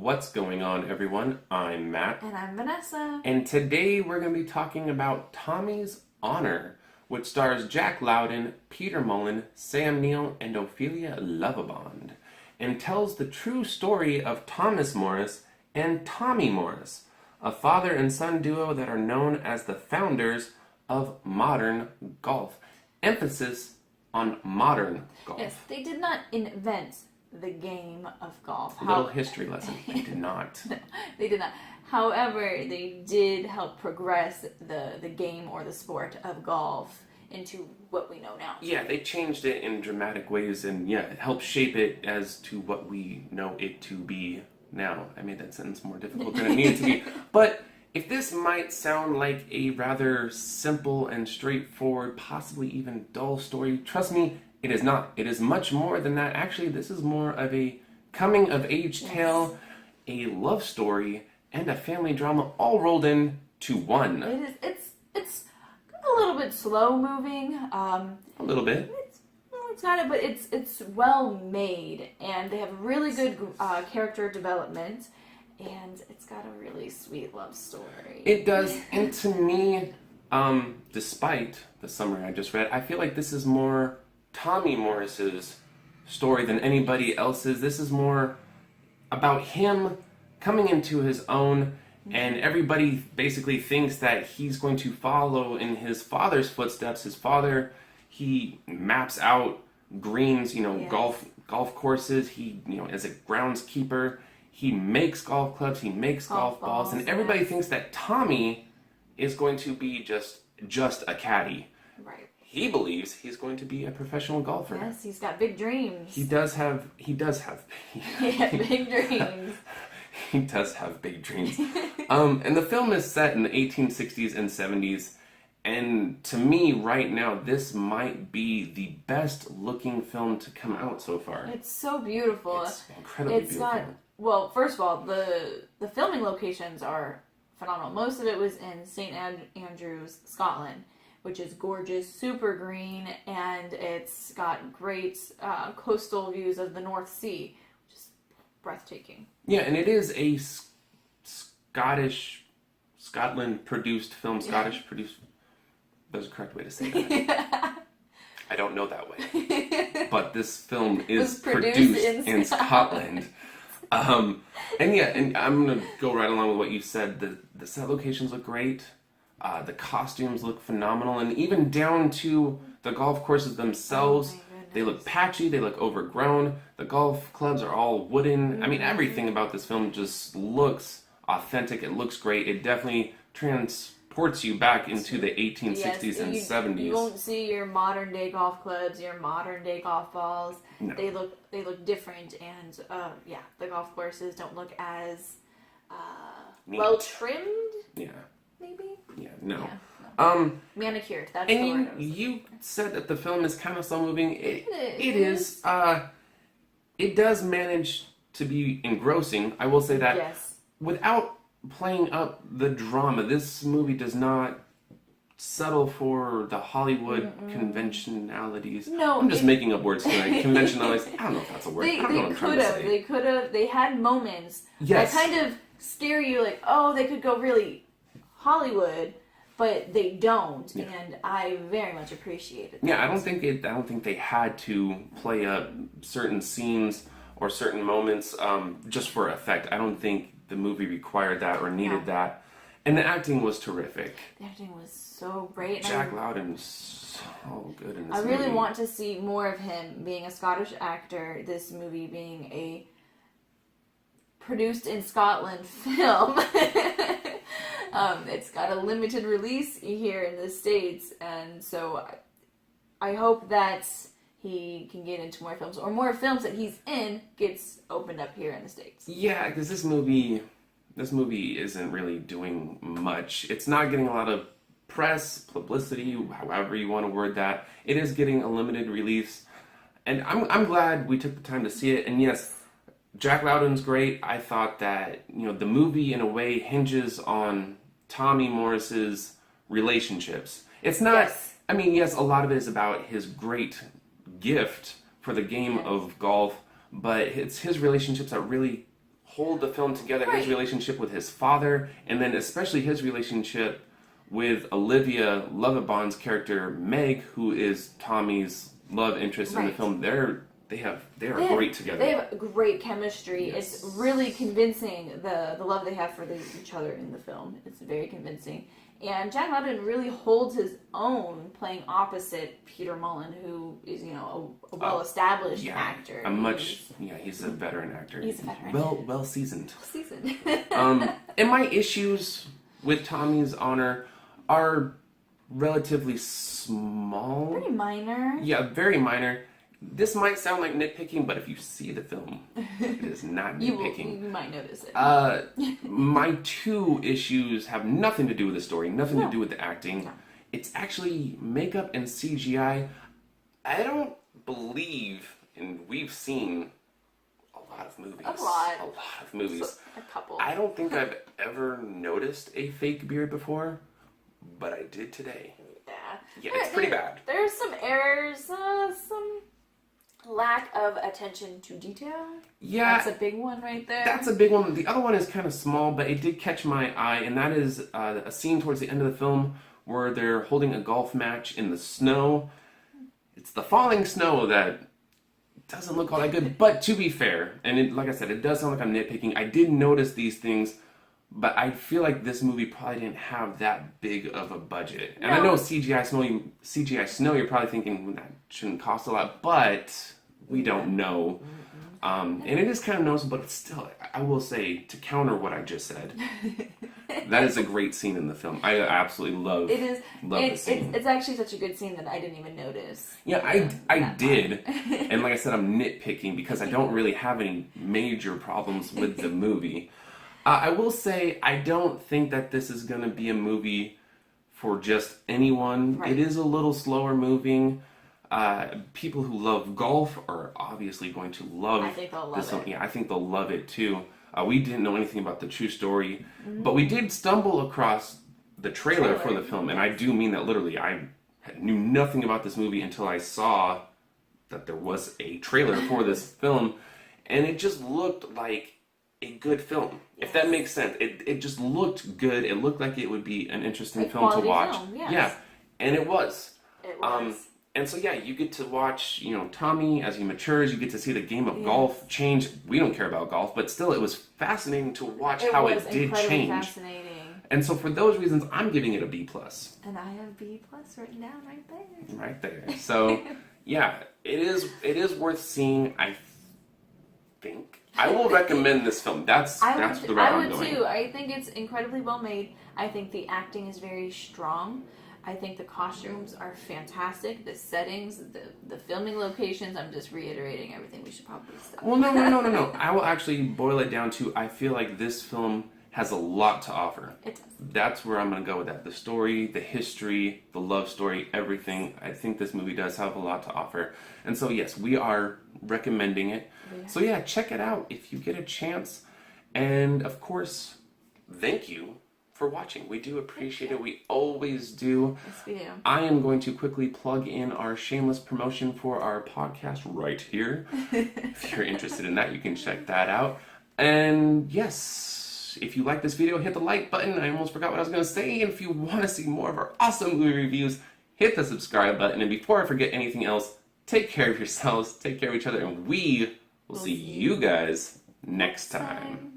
What's going on, everyone? I'm Matt. And I'm Vanessa. And today we're going to be talking about Tommy's Honor, which stars Jack Lowden, Peter Mullan, Sam Neill, and Ophelia Lovibond, and tells the true story of Thomas Morris and Tommy Morris, a father and son duo that are known as the founders of modern golf. Emphasis on modern golf. Yes, they did not invent the game of golf. Little history lesson. They did not. No, they did not. However, they did help progress the game or the sport of golf into what we know now. Yeah, they changed it in dramatic ways and it helped shape it as to what we know it to be now. I made that sentence more difficult than it needed to be. But if this might sound like a rather simple and straightforward, possibly even dull story, trust me, it is not. It is much more than that. Actually, this is more of a coming-of-age tale, a love story, and a family drama all rolled into one. It is. It's a little bit slow moving. A little bit. It's got it, but it's well made, and they have really good character development, and it's got a really sweet love story. It does, and to me, despite the summary I just read, I feel like this is more Tommy Morris's story than anybody else's. This is more about him coming into his own, and everybody basically thinks that he's going to follow in his father's footsteps. His father, he maps out greens, golf courses. He, as a groundskeeper, he makes golf clubs, he makes golf balls, and everybody thinks that Tommy is going to be just a caddy. Right. He believes he's going to be a professional golfer. Yes, he's got big dreams. He does have big dreams. He does have big dreams. And the film is set in the 1860s and 70s. And to me, right now, this might be the best looking film to come out so far. It's so beautiful. It's incredibly beautiful. Well, first of all, the filming locations are phenomenal. Most of it was in St. Andrews, Scotland, which is gorgeous, super green, and it's got great coastal views of the North Sea, which is breathtaking. Yeah, and it is a Scotland-produced film. Scottish-produced. There's a correct way to say that. I don't know that way. But this film is produced in Scotland. And I'm going to go right along with what you said. The set locations look great. The costumes look phenomenal. And even down to the golf courses themselves, they look patchy, they look overgrown. The golf clubs are all wooden. I mean, everything about this film just looks authentic. It looks great. It definitely transports you back into the 1860s and 70s. You won't see your modern day golf clubs, your modern day golf balls. No. They look different, and the golf courses don't look as well trimmed. Yeah. Maybe. Yeah. No. Yeah, no. Manicured. That's the word. And you said that the film is kind of slow moving. It is. It does manage to be engrossing. I will say that. Yes. Without playing up the drama, this movie does not settle for the Hollywood conventionalities. No, I'm just making up words tonight. Conventionalities. I don't know if that's a word. I don't know what I'm trying to say. They could have. They had moments Yes. that kind of scare you, like, oh, they could go really Hollywood, but they don't, and I very much appreciated that. Yeah, I don't think they had to play up certain scenes or certain moments just for effect. I don't think the movie required that or needed that. And the acting was terrific. The acting was so great. Jack Lowden was so good in this movie. I really want to see more of him being a Scottish actor, this movie being a produced in Scotland film. It's got a limited release here in the States, and so I hope that he can get into more films, or more films that he's in gets opened up here in the States. Yeah, because this movie isn't really doing much. It's not getting a lot of press, publicity, however you want to word that. It is getting a limited release, and I'm glad we took the time to see it. And yes, Jack Lowden's great. I thought that the movie in a way hinges on Tommy Morris's relationships. It's not. Yes. I mean, yes, a lot of it is about his great gift for the game of golf, but it's his relationships that really hold the film together, his relationship with his father, and then especially his relationship with Olivia Lovibond's character, Meg, who is Tommy's love interest in the film. They are great together. They have great chemistry. Yes. It's really convincing, the love they have for each other in the film. It's very convincing. And Jack Lowden really holds his own playing opposite Peter Mullan, who is, a well-established actor. He's a veteran actor. He's a veteran. Well seasoned. Seasoned. And my issues with Tommy's Honor are relatively small. Pretty minor. Yeah, very minor. This might sound like nitpicking, but if you see the film, it is not nitpicking. You might notice it. My two issues have nothing to do with the story, nothing to do with the acting. No. It's actually makeup and CGI. I don't believe, and we've seen a lot of movies. A lot of movies. So, a couple. I don't think I've ever noticed a fake beard before, but I did today. Yeah, it's pretty bad. There's some errors, some lack of attention to detail. Yeah. That's a big one right there. That's a big one. The other one is kind of small, but it did catch my eye, and that is a scene towards the end of the film where they're holding a golf match in the snow. It's the falling snow that doesn't look all that good, but to be fair, and like I said, it does sound like I'm nitpicking. I did notice these things, but I feel like this movie probably didn't have that big of a budget. And I know CGI snow, you're probably thinking that shouldn't cost a lot, but we don't know. And it is kind of noticeable, but still, I will say, to counter what I just said, that is a great scene in the film. I absolutely love the scene. It's actually such a good scene that I didn't even notice. Yeah, I did. And like I said, I'm nitpicking because I don't really have any major problems with the movie. I will say, I don't think that this is going to be a movie for just anyone. Right. It is a little slower moving. People who love golf are obviously going to love. I think they'll love it. Yeah, I think they'll love it too. We didn't know anything about the true story, but we did stumble across the trailer for the film, and I do mean that literally. I knew nothing about this movie until I saw that there was a trailer for this film, and it just looked like a good film. If that makes sense. It just looked good. It looked like it would be an interesting film to watch. Yeah, and it was. It was. And so, yeah, you get to watch, Tommy as he matures. You get to see the game of golf change. We don't care about golf, but still, it was fascinating to watch how it did change. Fascinating. And so, for those reasons, I'm giving it a B+. And I have B+ written down right there. Right there. So, yeah, it is worth seeing. I think I will recommend this film. That's the route I'm going. I would too. I think it's incredibly well made. I think the acting is very strong. I think the costumes are fantastic. The settings, the filming locations, I'm just reiterating everything. We should probably stop. Well, no. I will actually boil it down to, I feel like this film has a lot to offer. It does. That's where I'm going to go with that. The story, the history, the love story, everything. I think this movie does have a lot to offer. And so, yes, we are recommending it. Yeah. So, yeah, check it out if you get a chance. And, of course, thank you for watching. We do appreciate it. We always do. Yes, we do. I am going to quickly plug in our shameless promotion for our podcast right here. If you're interested in that, you can check that out. And yes, if you like this video, hit the like button. I almost forgot what I was going to say. And if you want to see more of our awesome movie reviews, hit the subscribe button. And before I forget anything else, take care of yourselves, take care of each other, and we will see you guys next time.